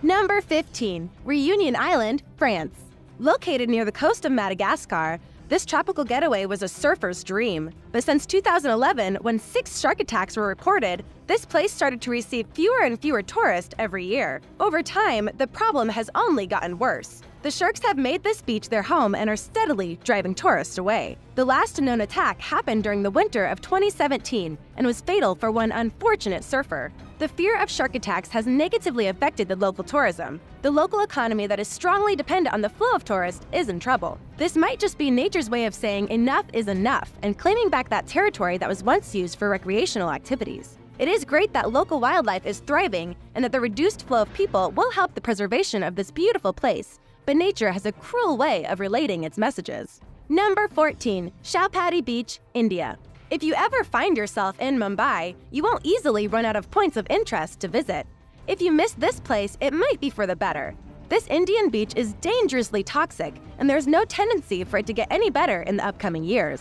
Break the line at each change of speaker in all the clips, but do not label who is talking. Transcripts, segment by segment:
Number 15. Reunion Island, France. Located near the coast of Madagascar, this tropical getaway was a surfer's dream. But since 2011, when 6 shark attacks were reported, this place started to receive fewer and fewer tourists every year. Over time, the problem has only gotten worse. The sharks have made this beach their home and are steadily driving tourists away. The last known attack happened during the winter of 2017 and was fatal for one unfortunate surfer. The fear of shark attacks has negatively affected the local tourism. The local economy that is strongly dependent on the flow of tourists is in trouble. This might just be nature's way of saying enough is enough and claiming back that territory that was once used for recreational activities. It is great that local wildlife is thriving and that the reduced flow of people will help the preservation of this beautiful place. But nature has a cruel way of relating its messages. Number 14. Patti Beach, India. If you ever find yourself in Mumbai, you won't easily run out of points of interest to visit. If you miss this place, it might be for the better. This Indian beach is dangerously toxic, and there's no tendency for it to get any better in the upcoming years.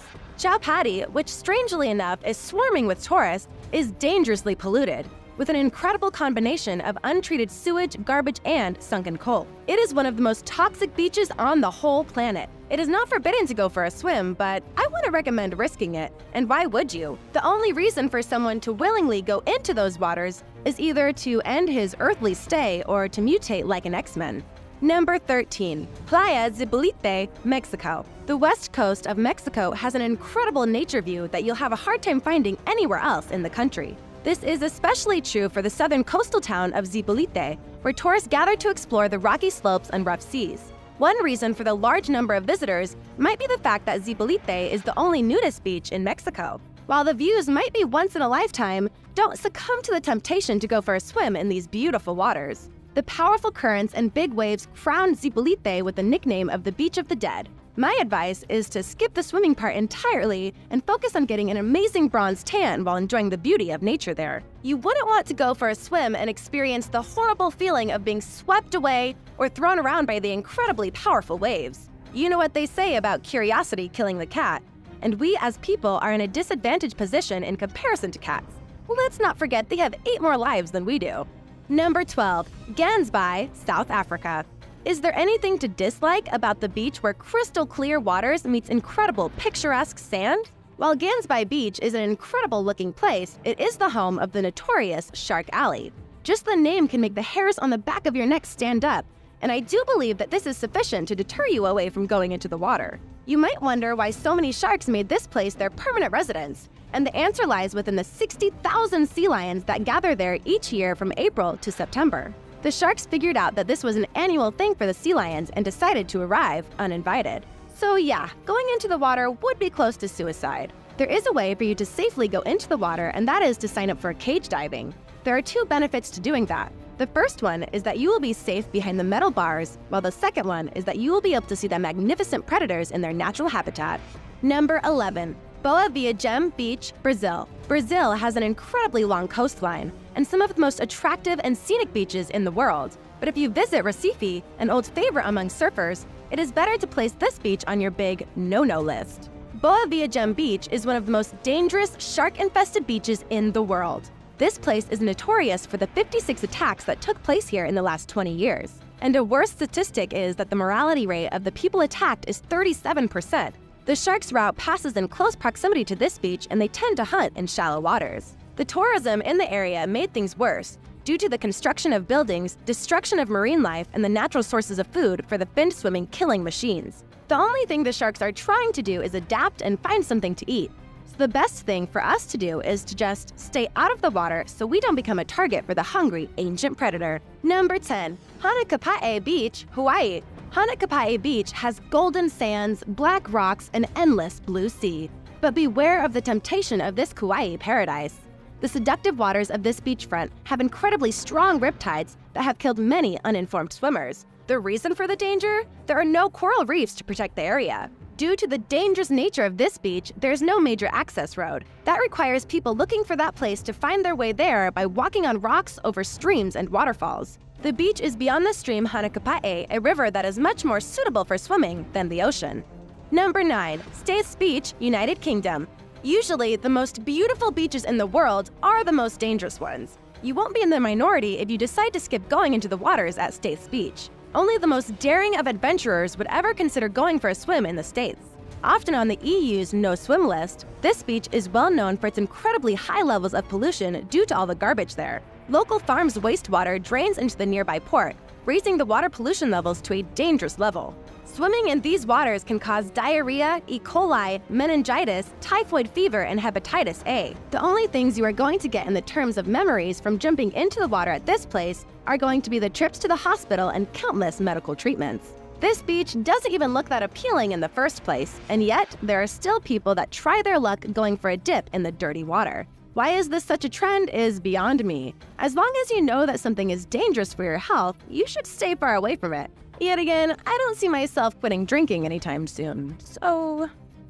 Patti, which strangely enough is swarming with tourists, is dangerously polluted, with an incredible combination of untreated sewage, garbage, and sunken coal. It is one of the most toxic beaches on the whole planet. It is not forbidden to go for a swim, but I wouldn't recommend risking it. And why would you? The only reason for someone to willingly go into those waters is either to end his earthly stay or to mutate like an X-Men. Number 13. Playa Zipolite, Mexico. The west coast of Mexico has an incredible nature view that you'll have a hard time finding anywhere else in the country. This is especially true for the southern coastal town of Zipolite, where tourists gather to explore the rocky slopes and rough seas. One reason for the large number of visitors might be the fact that Zipolite is the only nudist beach in Mexico. While the views might be once in a lifetime, don't succumb to the temptation to go for a swim in these beautiful waters. The powerful currents and big waves crown Zipolite with the nickname of the Beach of the Dead. My advice is to skip the swimming part entirely and focus on getting an amazing bronze tan while enjoying the beauty of nature there. You wouldn't want to go for a swim and experience the horrible feeling of being swept away or thrown around by the incredibly powerful waves. You know what they say about curiosity killing the cat, and we as people are in a disadvantaged position in comparison to cats. Let's not forget they have 8 more lives than we do. Number 12. Gans By, South Africa. Is there anything to dislike about the beach where crystal clear waters meets incredible picturesque sand? While Gans By Beach is an incredible looking place, it is the home of the notorious Shark Alley. Just the name can make the hairs on the back of your neck stand up, and I do believe that this is sufficient to deter you away from going into the water. You might wonder why so many sharks made this place their permanent residence, and the answer lies within the 60,000 sea lions that gather there each year from April to September. The sharks figured out that this was an annual thing for the sea lions and decided to arrive uninvited. So yeah, going into the water would be close to suicide. There is a way for you to safely go into the water, and that is to sign up for cage diving. There are 2 benefits to doing that. The first one is that you will be safe behind the metal bars, while the second one is that you will be able to see the magnificent predators in their natural habitat. Number 11. Boa Viagem Beach, Brazil. Brazil has an incredibly long coastline and some of the most attractive and scenic beaches in the world. But if you visit Recife, an old favorite among surfers, it is better to place this beach on your big no-no list. Boa Viagem Beach is one of the most dangerous, shark-infested beaches in the world. This place is notorious for the 56 attacks that took place here in the last 20 years. And a worse statistic is that the mortality rate of the people attacked is 37%. The sharks' route passes in close proximity to this beach, and they tend to hunt in shallow waters. The tourism in the area made things worse due to the construction of buildings, destruction of marine life, and the natural sources of food for the fin-swimming killing machines. The only thing the sharks are trying to do is adapt and find something to eat. So the best thing for us to do is to just stay out of the water so we don't become a target for the hungry ancient predator. Number 10. Hanuk Beach, Hawaii. Hanuk Beach has golden sands, black rocks, and endless blue sea. But beware of the temptation of this Kauai paradise. The seductive waters of this beachfront have incredibly strong riptides that have killed many uninformed swimmers. The reason for the danger? There are no coral reefs to protect the area. Due to the dangerous nature of this beach, there's no major access road. That requires people looking for that place to find their way there by walking on rocks over streams and waterfalls. The beach is beyond the stream Hanuk, a river that is much more suitable for swimming than the ocean. Number 9. Staithes Beach, United Kingdom. Usually, the most beautiful beaches in the world are the most dangerous ones. You won't be in the minority if you decide to skip going into the waters at States Beach. Only the most daring of adventurers would ever consider going for a swim in the States. Often on the EU's no-swim list, this beach is well known for its incredibly high levels of pollution due to all the garbage there. Local farms' wastewater drains into the nearby port, raising the water pollution levels to a dangerous level. Swimming in these waters can cause diarrhea, E. coli, meningitis, typhoid fever, and hepatitis A. The only things you are going to get in the terms of memories from jumping into the water at this place are going to be the trips to the hospital and countless medical treatments. This beach doesn't even look that appealing in the first place, and yet there are still people that try their luck going for a dip in the dirty water. Why is this such a trend is beyond me. As long as you know that something is dangerous for your health, you should stay far away from it. Yet again, I don't see myself quitting drinking anytime soon, so…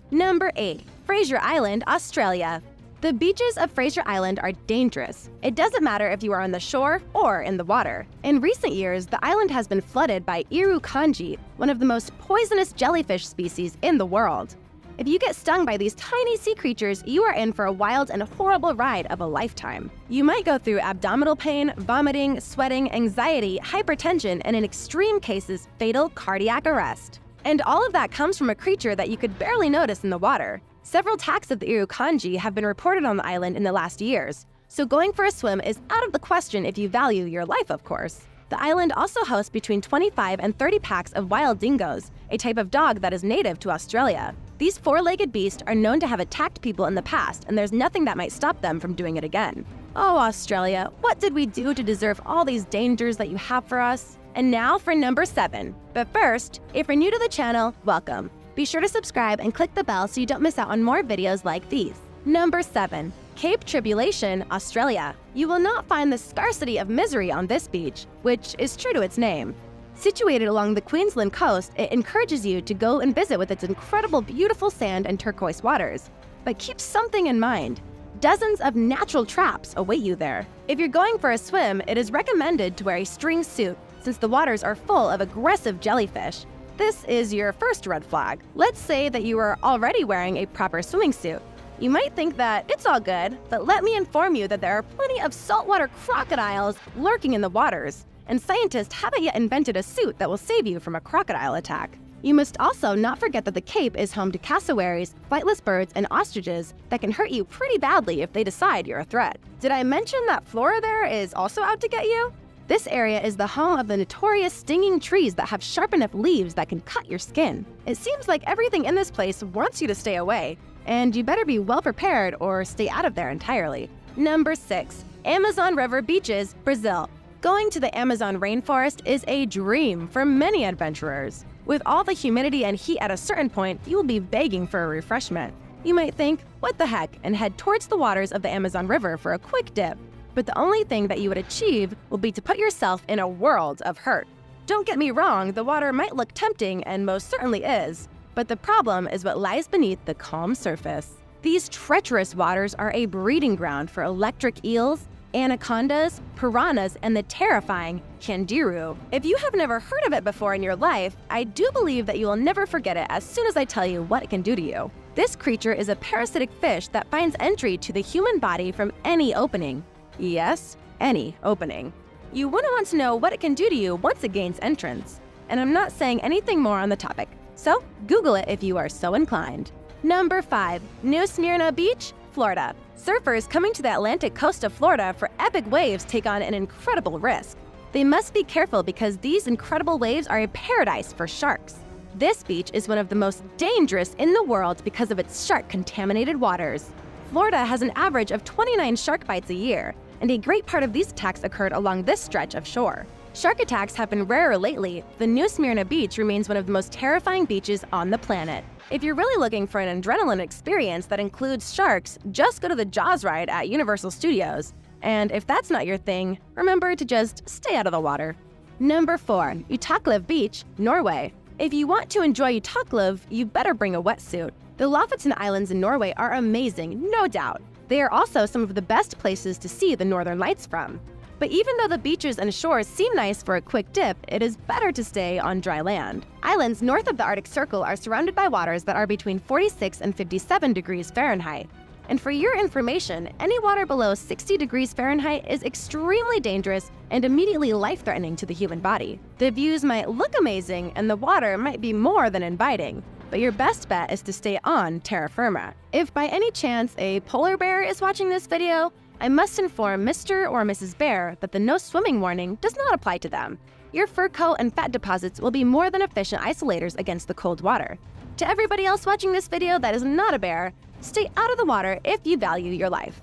Number 8. Frasier Island, Australia. The beaches of Frasier Island are dangerous. It doesn't matter if you are on the shore or in the water. In recent years, the island has been flooded by irukandji, one of the most poisonous jellyfish species in the world. If you get stung by these tiny sea creatures, you are in for a wild and horrible ride of a lifetime. You might go through abdominal pain, vomiting, sweating, anxiety, hypertension, and in extreme cases, fatal cardiac arrest. And all of that comes from a creature that you could barely notice in the water. Several attacks of the irukandji have been reported on the island in the last years, so going for a swim is out of the question if you value your life, of course. The island also hosts between 25 and 30 packs of wild dingoes, a type of dog that is native to Australia. These four-legged beasts are known to have attacked people in the past, and there's nothing that might stop them from doing it again. Oh, Australia, what did we do to deserve all these dangers that you have for us? And now for number 7. But first, if you're new to the channel, welcome. Be sure to subscribe and click the bell so you don't miss out on more videos like these. Number 7. Cape Tribulation, Australia. You will not find the scarcity of misery on this beach, which is true to its name. Situated along the Queensland coast, it encourages you to go and visit with its incredible beautiful sand and turquoise waters. But keep something in mind. Dozens of natural traps await you there. If you're going for a swim, it is recommended to wear a string suit, since the waters are full of aggressive jellyfish. This is your first red flag. Let's say that you are already wearing a proper swimming suit. You might think that it's all good, but let me inform you that there are plenty of saltwater crocodiles lurking in the waters, and scientists haven't yet invented a suit that will save you from a crocodile attack. You must also not forget that the Cape is home to cassowaries, flightless birds, and ostriches that can hurt you pretty badly if they decide you're a threat. Did I mention that flora there is also out to get you? This area is the home of the notorious stinging trees that have sharp enough leaves that can cut your skin. It seems like everything in this place wants you to stay away, and you better be well prepared or stay out of there entirely. Number 6. Amazon River Beaches, Brazil. Going to the Amazon rainforest is a dream for many adventurers. With all the humidity and heat at a certain point, you will be begging for a refreshment. You might think, what the heck, and head towards the waters of the Amazon River for a quick dip. But the only thing that you would achieve will be to put yourself in a world of hurt. Don't get me wrong, the water might look tempting and most certainly is, but the problem is what lies beneath the calm surface. These treacherous waters are a breeding ground for electric eels, anacondas, piranhas, and the terrifying candiru. If you have never heard of it before in your life, I do believe that you will never forget it as soon as I tell you what it can do to you. This creature is a parasitic fish that finds entry to the human body from any opening. Yes, any opening. You wouldn't want to know what it can do to you once it gains entrance. And I'm not saying anything more on the topic, so Google it if you are so inclined. Number 5. New Smyrna Beach, Florida. Surfers coming to the Atlantic coast of Florida for epic waves take on an incredible risk. They must be careful because these incredible waves are a paradise for sharks. This beach is one of the most dangerous in the world because of its shark-contaminated waters. Florida has an average of 29 shark bites a year, and a great part of these attacks occurred along this stretch of shore. Shark attacks have been rarer lately. The New Smyrna Beach remains one of the most terrifying beaches on the planet. If you're really looking for an adrenaline experience that includes sharks, just go to the Jaws ride at Universal Studios. And if that's not your thing, remember to just stay out of the water. Number 4. Utaklev Beach, Norway. If you want to enjoy Utaklev, you better bring a wetsuit. The Lofoten Islands in Norway are amazing, no doubt. They are also some of the best places to see the northern lights from. But even though the beaches and shores seem nice for a quick dip, it is better to stay on dry land. Islands north of the Arctic Circle are surrounded by waters that are between 46 and 57 degrees Fahrenheit. And for your information, any water below 60 degrees Fahrenheit is extremely dangerous and immediately life-threatening to the human body. The views might look amazing and the water might be more than inviting, but your best bet is to stay on terra firma. If by any chance a polar bear is watching this video, I must inform Mr. or Mrs. Bear that the no swimming warning does not apply to them. Your fur coat and fat deposits will be more than efficient isolators against the cold water. To everybody else watching this video that is not a bear, stay out of the water if you value your life.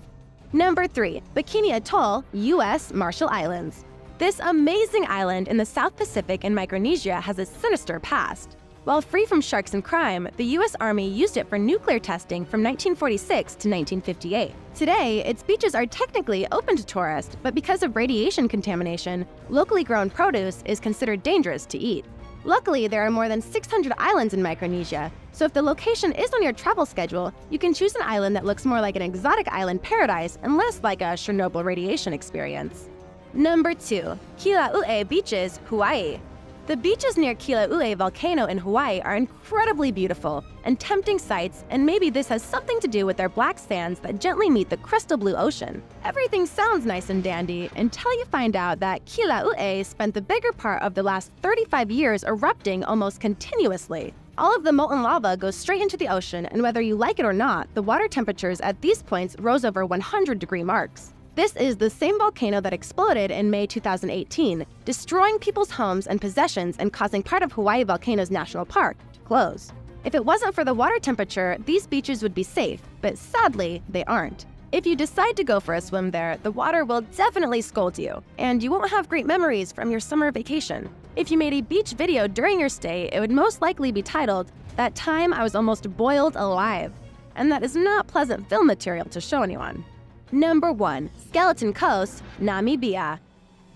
Number 3. Bikini Atoll, U.S. Marshall Islands. This amazing island in the South Pacific in Micronesia has a sinister past. While free from sharks and crime, the U.S. Army used it for nuclear testing from 1946 to 1958. Today, its beaches are technically open to tourists, but because of radiation contamination, locally grown produce is considered dangerous to eat. Luckily, there are more than 600 islands in Micronesia, so if the location is on your travel schedule, you can choose an island that looks more like an exotic island paradise and less like a Chernobyl radiation experience. Number 2. Kilauea Beaches, Hawaii. The beaches near Kilauea volcano in Hawaii are incredibly beautiful and tempting sights, and maybe this has something to do with their black sands that gently meet the crystal blue ocean. Everything sounds nice and dandy until you find out that Kilauea spent the bigger part of the last 35 years erupting almost continuously. All of the molten lava goes straight into the ocean, and whether you like it or not, the water temperatures at these points rose over 100-degree marks. This is the same volcano that exploded in May 2018, destroying people's homes and possessions and causing part of Hawaii Volcanoes National Park to close. If it wasn't for the water temperature, these beaches would be safe, but sadly, they aren't. If you decide to go for a swim there, the water will definitely scold you, and you won't have great memories from your summer vacation. If you made a beach video during your stay, it would most likely be titled, "That Time I Was Almost Boiled Alive," and that is not pleasant film material to show anyone. Number 1. Skeleton Coast, Namibia.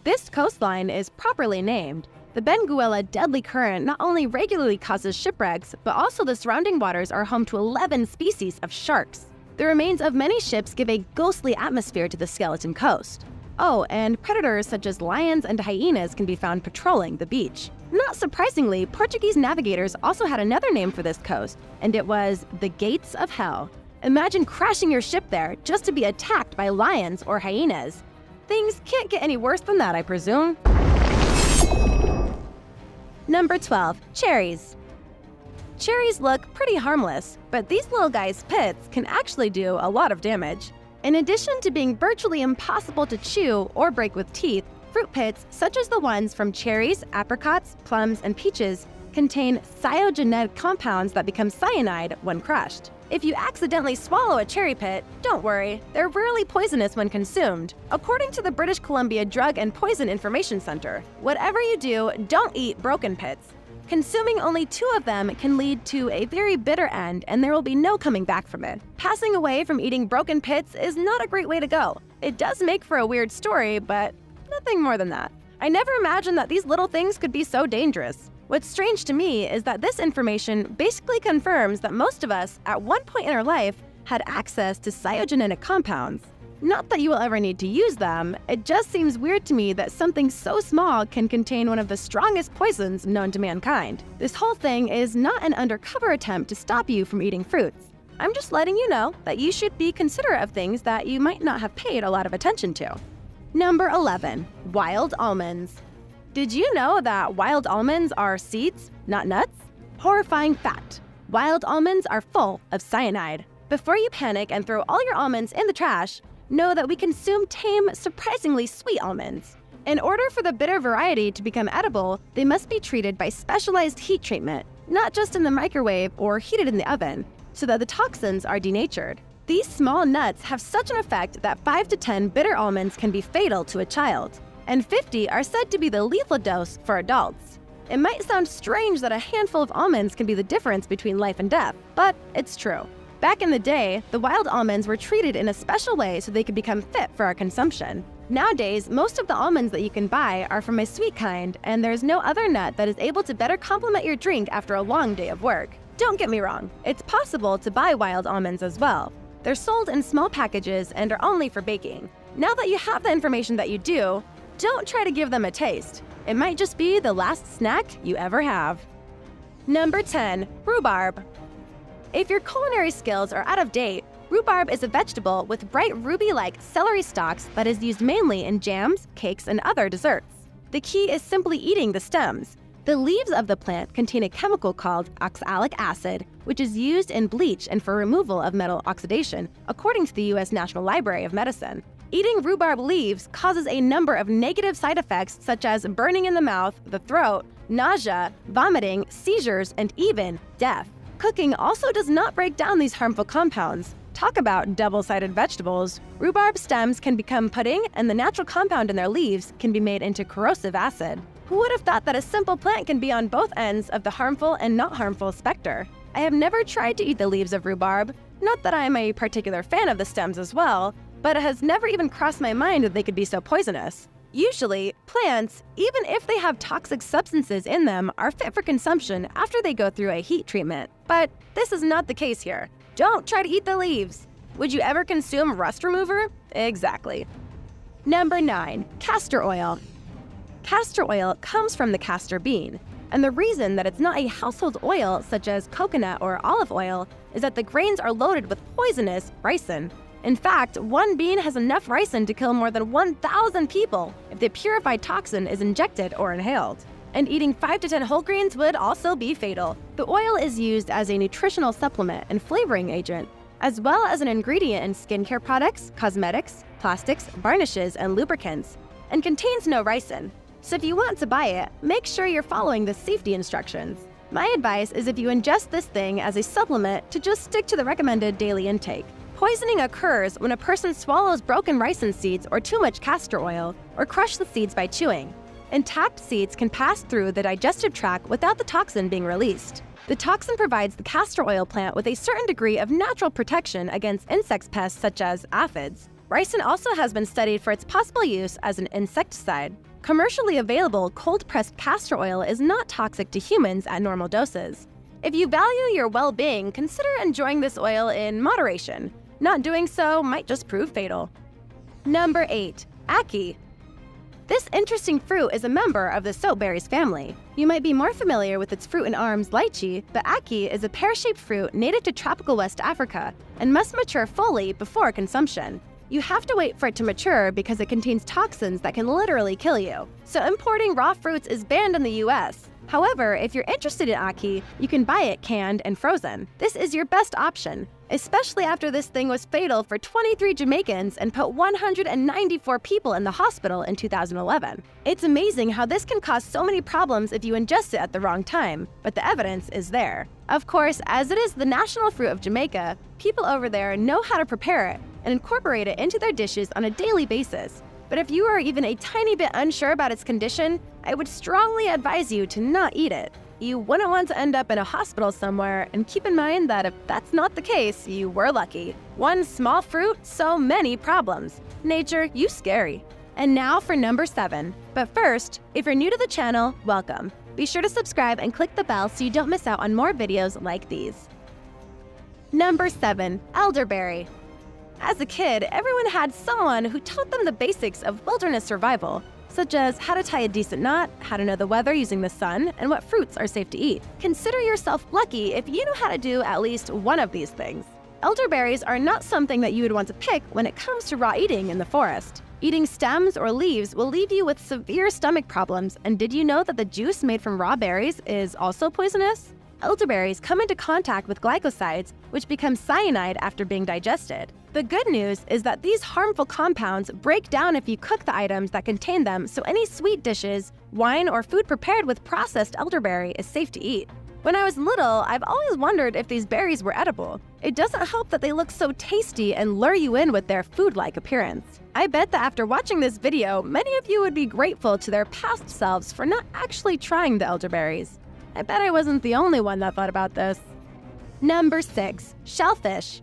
This coastline is properly named. The Benguela deadly current not only regularly causes shipwrecks, but also the surrounding waters are home to 11 species of sharks. The remains of many ships give a ghostly atmosphere to the Skeleton Coast. Oh, and predators such as lions and hyenas can be found patrolling the beach. Not surprisingly, Portuguese navigators also had another name for this coast, and it was the Gates of Hell. Imagine crashing your ship there just to be attacked by lions or hyenas. Things can't get any worse than that, I presume. Number 12. Cherries. Cherries look pretty harmless, but these little guys' pits can actually do a lot of damage. In addition to being virtually impossible to chew or break with teeth, fruit pits, such as the ones from cherries, apricots, plums, and peaches, contain cyanogenic compounds that become cyanide when crushed. If you accidentally swallow a cherry pit, don't worry, they're rarely poisonous when consumed. According to the British Columbia Drug and Poison Information Center, whatever you do, don't eat broken pits. Consuming only 2 of them can lead to a very bitter end, and there will be no coming back from it. Passing away from eating broken pits is not a great way to go. It does make for a weird story, but nothing more than that. I never imagined that these little things could be so dangerous. What's strange to me is that this information basically confirms that most of us, at one point in our life, had access to cyanogenic compounds. Not that you will ever need to use them, it just seems weird to me that something so small can contain one of the strongest poisons known to mankind. This whole thing is not an undercover attempt to stop you from eating fruits. I'm just letting you know that you should be considerate of things that you might not have paid a lot of attention to. Number 11. Wild almonds. Did you know that wild almonds are seeds, not nuts? Horrifying fact. Wild almonds are full of cyanide. Before you panic and throw all your almonds in the trash, know that we consume tame, surprisingly sweet almonds. In order for the bitter variety to become edible, they must be treated by specialized heat treatment, not just in the microwave or heated in the oven, so that the toxins are denatured. These small nuts have such an effect that 5 to 10 bitter almonds can be fatal to a child, and 50 are said to be the lethal dose for adults. It might sound strange that a handful of almonds can be the difference between life and death, but it's true. Back in the day, the wild almonds were treated in a special way so they could become fit for our consumption. Nowadays, most of the almonds that you can buy are from a sweet kind, and there's no other nut that is able to better complement your drink after a long day of work. Don't get me wrong, it's possible to buy wild almonds as well. They're sold in small packages and are only for baking. Now that you have the information that you do, don't try to give them a taste. It might just be the last snack you ever have. Number 10. Rhubarb. If your culinary skills are out of date, Rhubarb is a vegetable with bright ruby-like celery stalks that is used mainly in jams, cakes, and other desserts. The key is simply eating the stems. The leaves of the plant contain a chemical called oxalic acid, which is used in bleach and for removal of metal oxidation, according to the U.S. National Library of Medicine. Eating rhubarb leaves causes a number of negative side effects such as burning in the mouth, the throat, nausea, vomiting, seizures, and even death. Cooking also does not break down these harmful compounds. Talk about double-sided vegetables. Rhubarb stems can become pudding, and the natural compound in their leaves can be made into corrosive acid. Who would have thought that a simple plant can be on both ends of the harmful and not harmful specter? I have never tried to eat the leaves of rhubarb, not that I am a particular fan of the stems as well, but it has never even crossed my mind that they could be so poisonous. Usually, plants, even if they have toxic substances in them, are fit for consumption after they go through a heat treatment. But this is not the case here. Don't try to eat the leaves. Would you ever consume rust remover? Exactly. Number 9. Castor oil. Castor oil comes from the castor bean, and the reason that it's not a household oil such as coconut or olive oil is that the grains are loaded with poisonous ricin. In fact, one bean has enough ricin to kill more than 1,000 people if the purified toxin is injected or inhaled. And eating 5 to 10 whole grains would also be fatal. The oil is used as a nutritional supplement and flavoring agent, as well as an ingredient in skincare products, cosmetics, plastics, varnishes, and lubricants, and contains no ricin. So if you want to buy it, make sure you're following the safety instructions. My advice is if you ingest this thing as a supplement to just stick to the recommended daily intake. Poisoning occurs when a person swallows broken ricin seeds or too much castor oil, or crush the seeds by chewing. Intact seeds can pass through the digestive tract without the toxin being released. The toxin provides the castor oil plant with a certain degree of natural protection against insect pests such as aphids. Ricin also has been studied for its possible use as an insecticide. Commercially available cold-pressed castor oil is not toxic to humans at normal doses. If you value your well-being, consider enjoying this oil in moderation. Not doing so might just prove fatal. Number 8. Ackee. This interesting fruit is a member of the soapberries family. You might be more familiar with its fruit and arms, lychee, but ackee is a pear-shaped fruit native to tropical West Africa and must mature fully before consumption. You have to wait for it to mature because it contains toxins that can literally kill you. So importing raw fruits is banned in the US. However, if you're interested in ackee, you can buy it canned and frozen. This is your best option, especially after this thing was fatal for 23 Jamaicans and put 194 people in the hospital in 2011. It's amazing how this can cause so many problems if you ingest it at the wrong time, but the evidence is there. Of course, as it is the national fruit of Jamaica, people over there know how to prepare it and incorporate it into their dishes on a daily basis. But if you are even a tiny bit unsure about its condition, I would strongly advise you to not eat it. You wouldn't want to end up in a hospital somewhere, and keep in mind that if that's not the case, you were lucky. One small fruit, so many problems. Nature, you scary. And now for number 7. But first, if you're new to the channel, welcome. Be sure to subscribe and click the bell so you don't miss out on more videos like these. Number 7. Elderberry. As a kid, everyone had someone who taught them the basics of wilderness survival, such as how to tie a decent knot, how to know the weather using the sun, and what fruits are safe to eat. Consider yourself lucky if you know how to do at least one of these things. Elderberries are not something that you would want to pick when it comes to raw eating in the forest. Eating stems or leaves will leave you with severe stomach problems, and did you know that the juice made from raw berries is also poisonous? Elderberries come into contact with glycosides, which become cyanide after being digested. The good news is that these harmful compounds break down if you cook the items that contain them, so any sweet dishes, wine, or food prepared with processed elderberry is safe to eat. When I was little, I've always wondered if these berries were edible. It doesn't help that they look so tasty and lure you in with their food-like appearance. I bet that after watching this video, many of you would be grateful to their past selves for not actually trying the elderberries. I bet I wasn't the only one that thought about this. Number 6. Shellfish.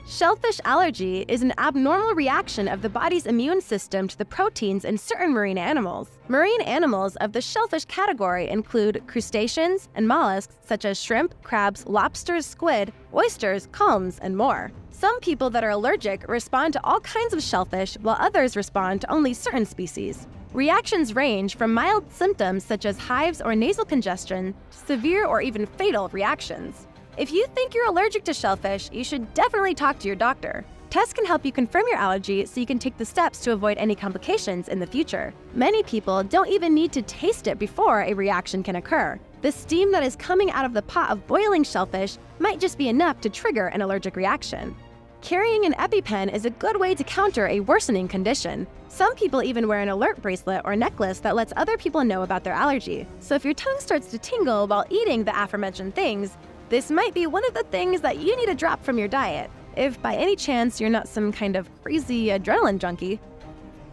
Shellfish allergy is an abnormal reaction of the body's immune system to the proteins in certain marine animals. Marine animals of the shellfish category include crustaceans and mollusks such as shrimp, crabs, lobsters, squid, oysters, clams, and more. Some people that are allergic respond to all kinds of shellfish, while others respond to only certain species. Reactions range from mild symptoms such as hives or nasal congestion to severe or even fatal reactions. If you think you're allergic to shellfish, you should definitely talk to your doctor. Tests can help you confirm your allergy so you can take the steps to avoid any complications in the future. Many people don't even need to taste it before a reaction can occur. The steam that is coming out of the pot of boiling shellfish might just be enough to trigger an allergic reaction. Carrying an EpiPen is a good way to counter a worsening condition. Some people even wear an alert bracelet or necklace that lets other people know about their allergy. So if your tongue starts to tingle while eating the aforementioned things, this might be one of the things that you need to drop from your diet, if by any chance you're not some kind of crazy adrenaline junkie.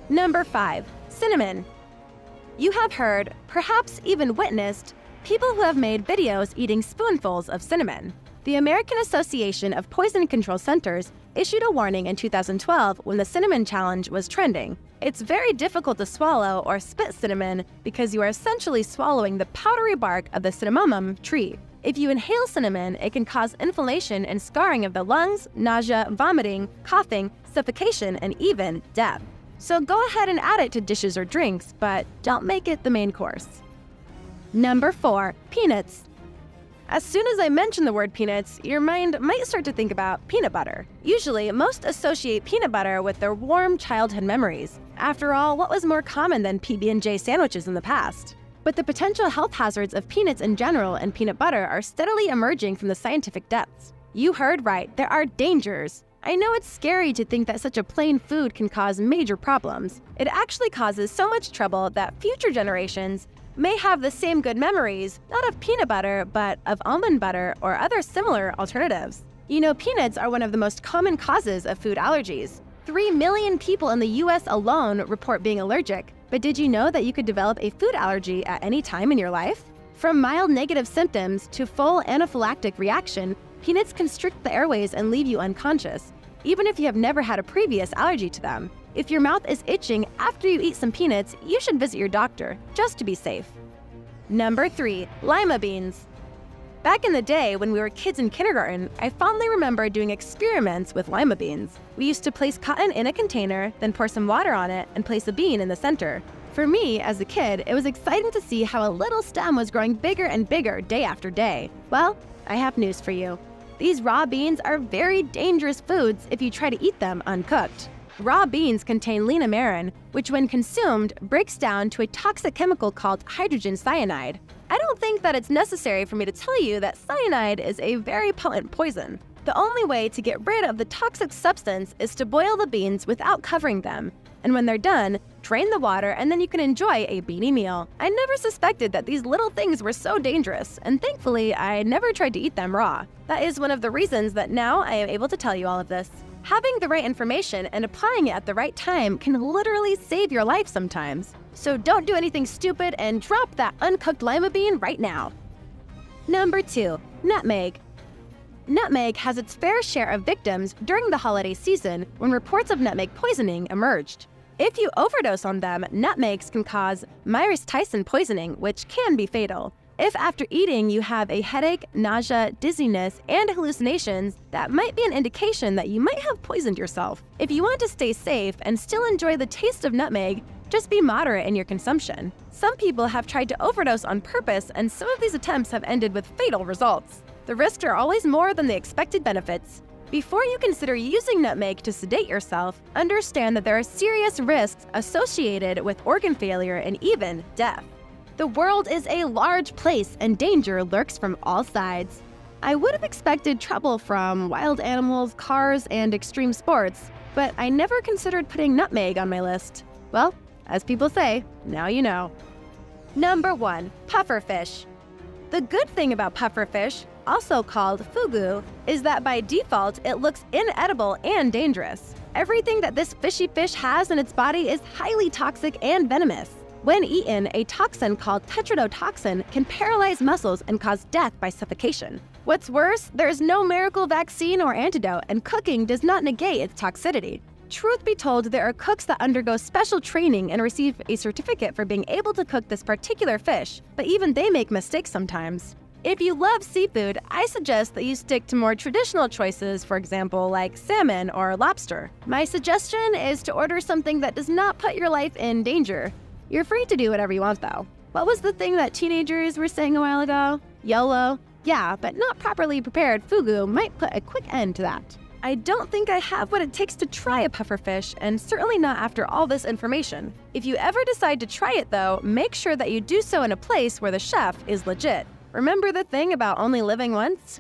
Number 5. Cinnamon. You have heard, perhaps even witnessed, people who have made videos eating spoonfuls of cinnamon. The American Association of Poison Control Centers issued a warning in 2012 when the cinnamon challenge was trending. It's very difficult to swallow or spit cinnamon because you are essentially swallowing the powdery bark of the cinnamomum tree. If you inhale cinnamon, it can cause inflammation and scarring of the lungs, nausea, vomiting, coughing, suffocation, and even death. So go ahead and add it to dishes or drinks, but don't make it the main course. Number 4. Peanuts. As soon as I mention the word peanuts, your mind might start to think about peanut butter. Usually, most associate peanut butter with their warm childhood memories. After all, what was more common than PB&J sandwiches in the past? But the potential health hazards of peanuts in general and peanut butter are steadily emerging from the scientific depths. You heard right, there are dangers. I know it's scary to think that such a plain food can cause major problems. It actually causes so much trouble that future generations may have the same good memories, not of peanut butter, but of almond butter or other similar alternatives. You know, peanuts are one of the most common causes of food allergies. 3 million people in the US alone report being allergic. But did you know that you could develop a food allergy at any time in your life? From mild negative symptoms to full anaphylactic reaction, peanuts constrict the airways and leave you unconscious, even if you have never had a previous allergy to them. If your mouth is itching after you eat some peanuts, you should visit your doctor, just to be safe. Number 3. Lima beans. Back in the day when we were kids in kindergarten, I fondly remember doing experiments with lima beans. We used to place cotton in a container, then pour some water on it and place a bean in the center. For me, as a kid, it was exciting to see how a little stem was growing bigger and bigger day after day. Well, I have news for you. These raw beans are very dangerous foods if you try to eat them uncooked. Raw beans contain linamarin, which when consumed, breaks down to a toxic chemical called hydrogen cyanide. I don't think that it's necessary for me to tell you that cyanide is a very potent poison. The only way to get rid of the toxic substance is to boil the beans without covering them. And when they're done, drain the water and then you can enjoy a beanie meal. I never suspected that these little things were so dangerous, and thankfully, I never tried to eat them raw. That is one of the reasons that now I am able to tell you all of this. Having the right information and applying it at the right time can literally save your life sometimes. So don't do anything stupid and drop that uncooked lima bean right now. Number 2. Nutmeg. Nutmeg has its fair share of victims during the holiday season when reports of nutmeg poisoning emerged. If you overdose on them, nutmegs can cause Myris-Tyson poisoning, which can be fatal. If after eating you have a headache, nausea, dizziness, and hallucinations, that might be an indication that you might have poisoned yourself. If you want to stay safe and still enjoy the taste of nutmeg, just be moderate in your consumption. Some people have tried to overdose on purpose, and some of these attempts have ended with fatal results. The risks are always more than the expected benefits. Before you consider using nutmeg to sedate yourself, understand that there are serious risks associated with organ failure and even death. The world is a large place and danger lurks from all sides. I would have expected trouble from wild animals, cars, and extreme sports, but I never considered putting nutmeg on my list. Well, as people say, now you know. Number 1. Pufferfish. The good thing about pufferfish, also called fugu, is that by default it looks inedible and dangerous. Everything that this fishy fish has in its body is highly toxic and venomous. When eaten, a toxin called tetrodotoxin can paralyze muscles and cause death by suffocation. What's worse, there is no miracle vaccine or antidote, and cooking does not negate its toxicity. Truth be told, there are cooks that undergo special training and receive a certificate for being able to cook this particular fish, but even they make mistakes sometimes. If you love seafood, I suggest that you stick to more traditional choices, for example, like salmon or lobster. My suggestion is to order something that does not put your life in danger. You're free to do whatever you want, though. What was the thing that teenagers were saying a while ago? YOLO? Yeah, but not properly prepared fugu might put a quick end to that. I don't think I have what it takes to try a pufferfish, and certainly not after all this information. If you ever decide to try it though, make sure that you do so in a place where the chef is legit. Remember the thing about only living once?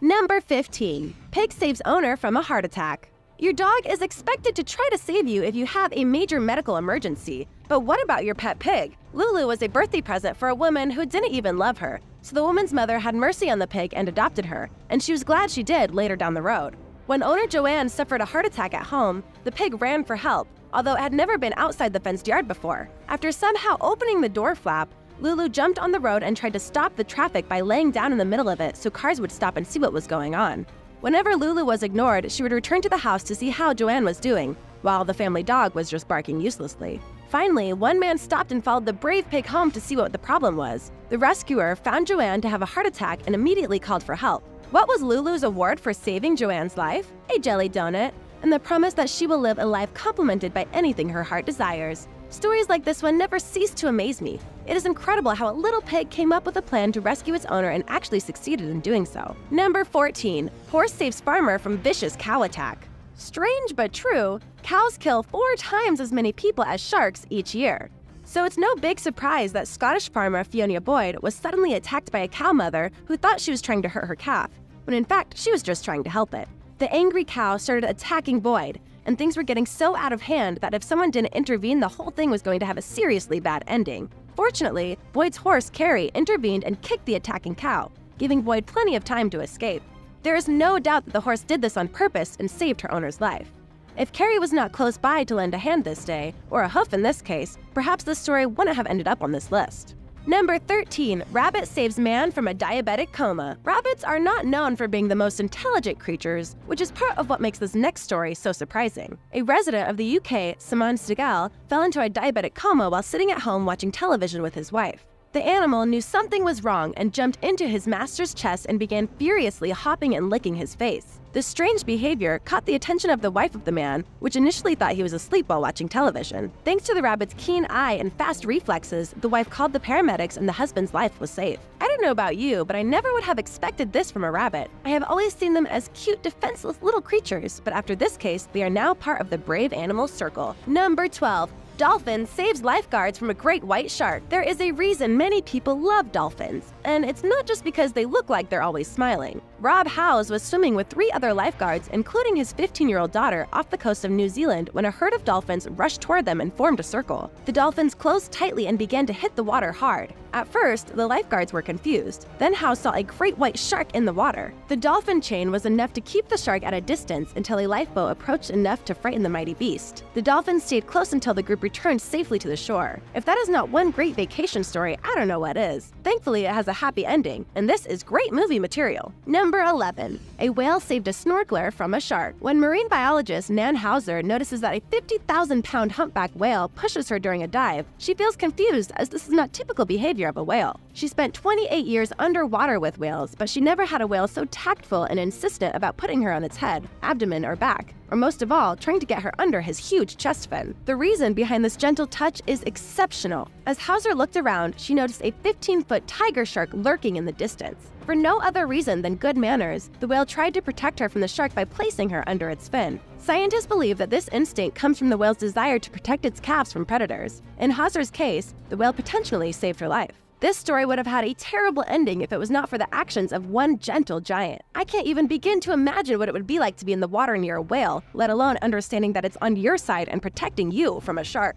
Number 15. Pig saves owner from a heart attack. Your dog is expected to try to save you if you have a major medical emergency. But what about your pet pig? Lulu was a birthday present for a woman who didn't even love her, so the woman's mother had mercy on the pig and adopted her, and she was glad she did later down the road. When owner Joanne suffered a heart attack at home, the pig ran for help, although it had never been outside the fenced yard before. After somehow opening the door flap, Lulu jumped on the road and tried to stop the traffic by laying down in the middle of it so cars would stop and see what was going on. Whenever Lulu was ignored, she would return to the house to see how Joanne was doing, while the family dog was just barking uselessly. Finally, one man stopped and followed the brave pig home to see what the problem was. The rescuer found Joanne to have a heart attack and immediately called for help. What was Lulu's award for saving Joanne's life? A jelly donut, and the promise that she will live a life complimented by anything her heart desires. Stories like this one never cease to amaze me. It is incredible how a little pig came up with a plan to rescue its owner and actually succeeded in doing so. Number 14. Horse saves farmer from vicious cow attack. Strange but true, cows kill 4 times as many people as sharks each year. So it's no big surprise that Scottish farmer Fiona Boyd was suddenly attacked by a cow mother who thought she was trying to hurt her calf, when in fact she was just trying to help it. The angry cow started attacking Boyd, and things were getting so out of hand that if someone didn't intervene, the whole thing was going to have a seriously bad ending. Fortunately, Boyd's horse Carrie intervened and kicked the attacking cow, giving Boyd plenty of time to escape. There is no doubt that the horse did this on purpose and saved her owner's life. If Carrie was not close by to lend a hand this day, or a hoof in this case, perhaps this story wouldn't have ended up on this list. Number 13. Rabbit saves man from a diabetic coma. Rabbits are not known for being the most intelligent creatures, which is part of what makes this next story so surprising. A resident of the UK, Simon Segal, fell into a diabetic coma while sitting at home watching television with his wife. The animal knew something was wrong and jumped into his master's chest and began furiously hopping and licking his face. This strange behavior caught the attention of the wife of the man, which initially thought he was asleep while watching television. Thanks to the rabbit's keen eye and fast reflexes, the wife called the paramedics and the husband's life was saved. I don't know about you, but I never would have expected this from a rabbit. I have always seen them as cute, defenseless little creatures, but after this case, they are now part of the brave animals circle. Number 12. Dolphin saves lifeguards from a great white shark. There is a reason many people love dolphins, and it's not just because they look like they're always smiling. Rob Howes was swimming with 3 other lifeguards, including his 15-year-old daughter, off the coast of New Zealand when a herd of dolphins rushed toward them and formed a circle. The dolphins closed tightly and began to hit the water hard. At first, the lifeguards were confused. Then Howes saw a great white shark in the water. The dolphin chain was enough to keep the shark at a distance until a lifeboat approached enough to frighten the mighty beast. The dolphins stayed close until the group returned safely to the shore. If that is not one great vacation story, I don't know what is. Thankfully, it has a happy ending, and this is great movie material. Number 11. A whale saved a snorkeller from a shark. When marine biologist Nan Hauser notices that a 50,000-pound humpback whale pushes her during a dive, she feels confused as this is not typical behavior of a whale. She spent 28 years underwater with whales, but she never had a whale so tactful and insistent about putting her on its head, abdomen, or back, or most of all, trying to get her under his huge chest fin. The reason behind this gentle touch is exceptional. As Hauser looked around, she noticed a 15-foot tiger shark lurking in the distance. For no other reason than good manners, the whale tried to protect her from the shark by placing her under its fin. Scientists believe that this instinct comes from the whale's desire to protect its calves from predators. In Hauser's case, the whale potentially saved her life. This story would have had a terrible ending if it was not for the actions of one gentle giant. I can't even begin to imagine what it would be like to be in the water near a whale, let alone understanding that it's on your side and protecting you from a shark.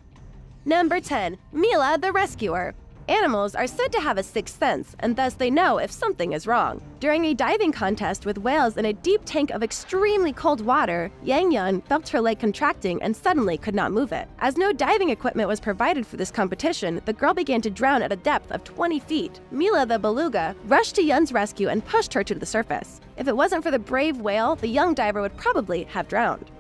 Number 10. MAA The Rescuer. Animals are said to have a sixth sense, and thus they know if something is wrong. During a diving contest with whales in a deep tank of extremely cold water, Yang Yun felt her leg contracting and suddenly could not move it. As no diving equipment was provided for this competition, the girl began to drown at a depth of 20 feet. MAA the beluga rushed to Yun's rescue and pushed her to the surface. If it wasn't for the brave whale, the young diver would probably have drowned.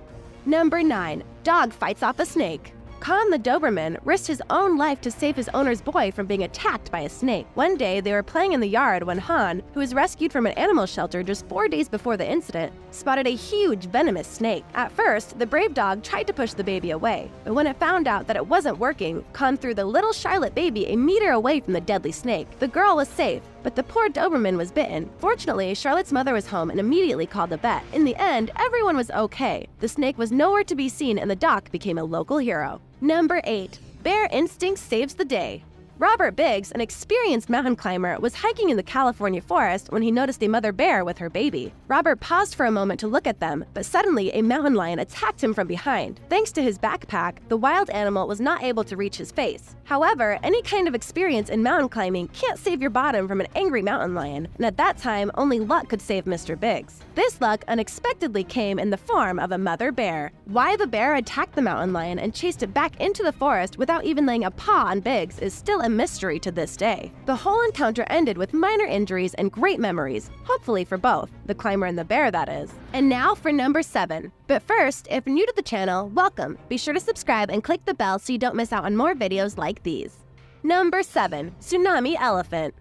Number 9. Dog fights off a snake. Khan the Doberman risked his own life to save his owner's boy from being attacked by a snake. One day, they were playing in the yard when Han, who was rescued from an animal shelter just 4 days before the incident, spotted a huge venomous snake. At first, the brave dog tried to push the baby away, but when it found out that it wasn't working, Khan threw the little Charlotte baby a meter away from the deadly snake. The girl was safe, but the poor Doberman was bitten. Fortunately, Charlotte's mother was home and immediately called the vet. In the end, everyone was okay. The snake was nowhere to be seen and the doc became a local hero. Number 8. Bear instinct saves the day. Robert Biggs, an experienced mountain climber, was hiking in the California forest when he noticed a mother bear with her baby. Robert paused for a moment to look at them, but suddenly a mountain lion attacked him from behind. Thanks to his backpack, the wild animal was not able to reach his face. However, any kind of experience in mountain climbing can't save your bottom from an angry mountain lion, and at that time, only luck could save Mr. Biggs. This luck unexpectedly came in the form of a mother bear. Why the bear attacked the mountain lion and chased it back into the forest without even laying a paw on Biggs is still a mystery to this day. The whole encounter ended with minor injuries and great memories, hopefully for both, the climber and the bear, that is. And now for number 7. But first, if you're new to the channel, welcome. Be sure to subscribe and click the bell so you don't miss out on more videos like these. Number 7. Tsunami Elephant.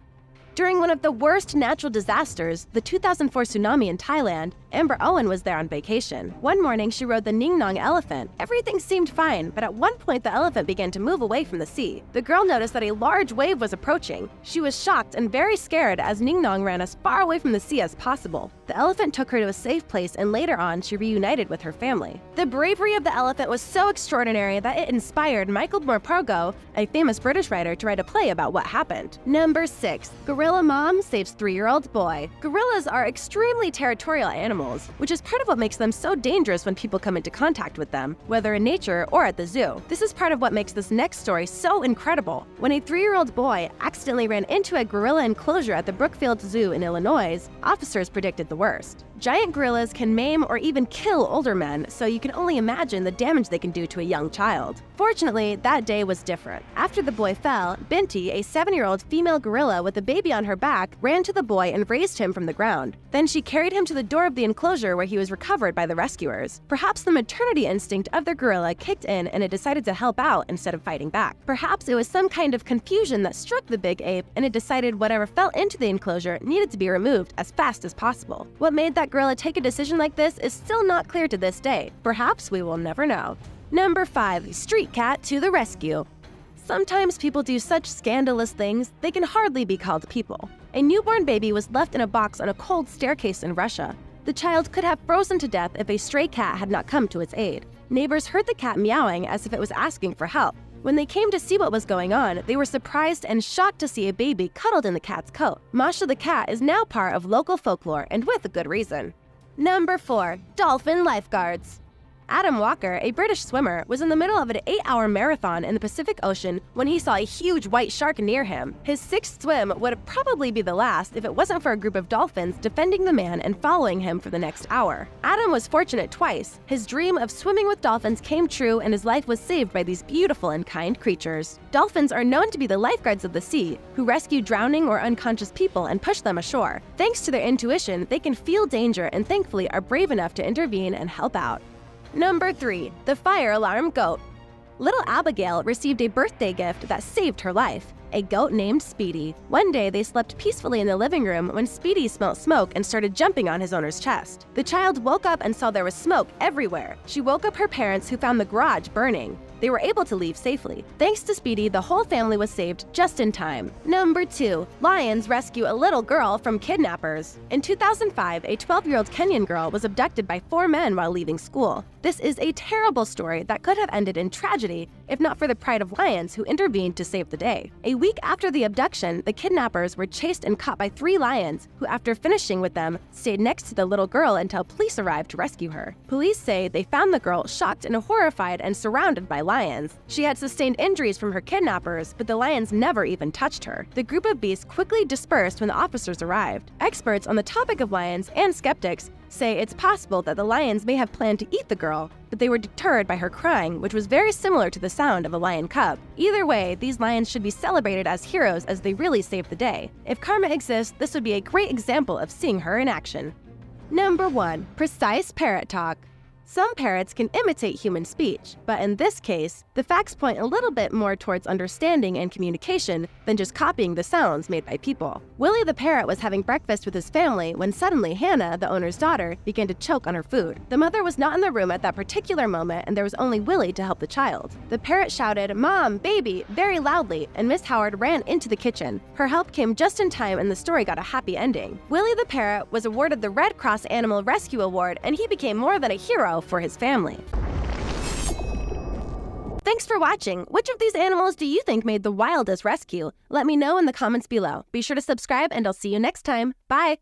During one of the worst natural disasters, the 2004 tsunami in Thailand, Amber Owen was there on vacation. One morning, she rode the Ning Nong elephant. Everything seemed fine, but at one point the elephant began to move away from the sea. The girl noticed that a large wave was approaching. She was shocked and very scared as Ning Nong ran as far away from the sea as possible. The elephant took her to a safe place and later on she reunited with her family. The bravery of the elephant was so extraordinary that it inspired Michael Morpurgo, a famous British writer, to write a play about what happened. Number 6. Gorilla mom saves 3-year-old boy. Gorillas are extremely territorial animals, which is part of what makes them so dangerous when people come into contact with them, whether in nature or at the zoo. This is part of what makes this next story so incredible. When a 3-year-old boy accidentally ran into a gorilla enclosure at the Brookfield Zoo in Illinois, officers predicted the worst. Giant gorillas can maim or even kill older men, so you can only imagine the damage they can do to a young child. Fortunately, that day was different. After the boy fell, Binti, a 7-year-old female gorilla with a baby on her back, ran to the boy and raised him from the ground. Then she carried him to the door of the enclosure where he was recovered by the rescuers. Perhaps the maternity instinct of the gorilla kicked in and it decided to help out instead of fighting back. Perhaps it was some kind of confusion that struck the big ape and it decided whatever fell into the enclosure needed to be removed as fast as possible. What made that gorilla take a decision like this is still not clear to this day. Perhaps we will never know. Number 5. Street cat to the rescue. Sometimes people do such scandalous things, they can hardly be called people. A newborn baby was left in a box on a cold staircase in Russia. The child could have frozen to death if a stray cat had not come to its aid. Neighbors heard the cat meowing as if it was asking for help. When they came to see what was going on, they were surprised and shocked to see a baby cuddled in the cat's coat. Masha the cat is now part of local folklore, and with a good reason. Number 4. Dolphin lifeguards. Adam Walker, a British swimmer, was in the middle of an 8-hour marathon in the Pacific Ocean when he saw a huge white shark near him. His 6th swim would probably be the last if it wasn't for a group of dolphins defending the man and following him for the next hour. Adam was fortunate twice. His dream of swimming with dolphins came true and his life was saved by these beautiful and kind creatures. Dolphins are known to be the lifeguards of the sea, who rescue drowning or unconscious people and push them ashore. Thanks to their intuition, they can feel danger and thankfully are brave enough to intervene and help out. Number 3. The fire alarm goat. Little Abigail received a birthday gift that saved her life. A goat named Speedy. One day they slept peacefully in the living room when Speedy smelt smoke and started jumping on his owner's chest. The child woke up and saw there was smoke everywhere. She woke up her parents, who found the garage burning. They were able to leave safely. Thanks to Speedy, the whole family was saved just in time. Number 2. Lions rescue a little girl from kidnappers. In 2005, a 12-year-old Kenyan girl was abducted by 4 men while leaving school. This is a terrible story that could have ended in tragedy if not for the pride of lions who intervened to save the day. A week after the abduction, the kidnappers were chased and caught by 3 lions, who after finishing with them, stayed next to the little girl until police arrived to rescue her. Police say they found the girl shocked and horrified and surrounded by lions. She had sustained injuries from her kidnappers, but the lions never even touched her. The group of beasts quickly dispersed when the officers arrived. Experts on the topic of lions and skeptics say it's possible that the lions may have planned to eat the girl, but they were deterred by her crying, which was very similar to the sound of a lion cub. Either way, these lions should be celebrated as heroes as they really saved the day. If karma exists, this would be a great example of seeing her in action. Number 1. Precise parrot talk. Some parrots can imitate human speech, but in this case, the facts point a little bit more towards understanding and communication than just copying the sounds made by people. Willie the parrot was having breakfast with his family when suddenly Hannah, the owner's daughter, began to choke on her food. The mother was not in the room at that particular moment, and there was only Willie to help the child. The parrot shouted, "Mom, baby," very loudly, and Miss Howard ran into the kitchen. Her help came just in time, and the story got a happy ending. Willie the parrot was awarded the Red Cross Animal Rescue Award, and he became more than a hero for his family. Thanks for watching. Which of these animals do you think made the wildest rescue? Let me know in the comments below. Be sure to subscribe, and I'll see you next time. Bye!